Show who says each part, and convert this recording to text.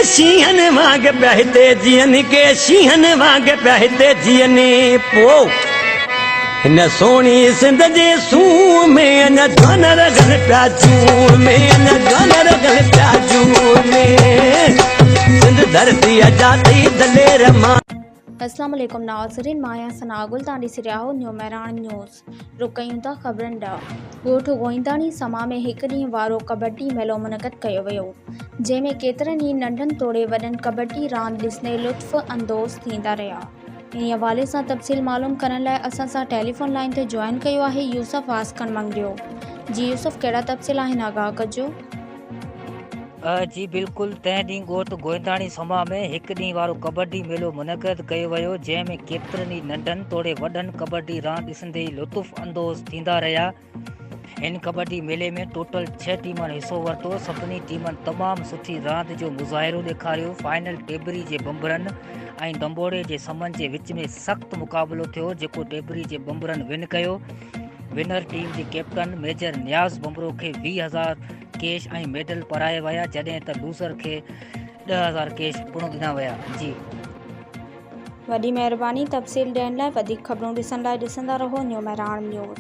Speaker 1: शीहन वांग पिया हिते जीअनि के शीहन वांग पिया हिते जीअनि पोइ हिन सोणी सिंध जे सूंह में अञा जवान रगन पिया जूं में अञा जवान रगन पिया जूं में सिंध धरती आजादी दलेर मां।
Speaker 2: अस्सलाम वालेकुम नाज़रीन, माया सनागुल तां ॾिसी रहिया हो न्यू मेरान न्यूज़। रुकयूं था ख़बरनि ॾांहुं। ॻोठ गोईंदाणी समा में हिकु ॾींहुं वारो कबड्डी मेलो मुनक़द कयो वियो, जंहिंमें केतिरनि ई नंढनि तोड़े वॾनि कबड्डी रांदि ॾिसंदे लुत्फ़ अंदोज़ थींदा रहिया। इन हवाले सां तफ़सील मालूम करण लाइ असां सां टेलीफोन लाइन ते जॉइन कयो आहे यूसुफ आसकन मंगियो। जी यूसुफ, कहिड़ा तफ़सील आहिनि, आगाह कजो।
Speaker 3: जी बिल्कुलु, तंहिं ॾींहुं ॻोठ गोईंदाणी समा में हिकु ॾींहुं वारो कबड्डी मेलो मुनक़द कयो वियो, जंहिंमें केतिरनि ई नंढनि तोड़े वॾनि कबड्डी रांदि ॾिसंदे ई लुत्फ़ अंदोज़ थींदा रहिया। हिन कबड्डी मेले में टोटल 6 टीमनि हिसो वरितो। सभिनी टीमनि तमामु सुठी रांदि जो मुज़ाहिरो ॾेखारियो। फाइनल टेबरी जे बंबरनि ऐं दंबोड़े जे समन जे विच में सख़्तु मुक़ाबिलो थियो, जेको टेबरी जे बंबरनि विन कयो। विनर टीम जे कैप्टन मेजर नियाज़ बंबरो खे 20,000 कैश ऐं मेडल पराए विया, जॾहिं त लूज़र खे 10,000 कैश पिणु ॾिना विया। जी
Speaker 2: वॾी महिरबानी तफ़सील ॾियण लाइ। वधीक ख़बरूं ॾिसण लाइ ॾिसंदा रहो न्यू मेरान न्यूज़।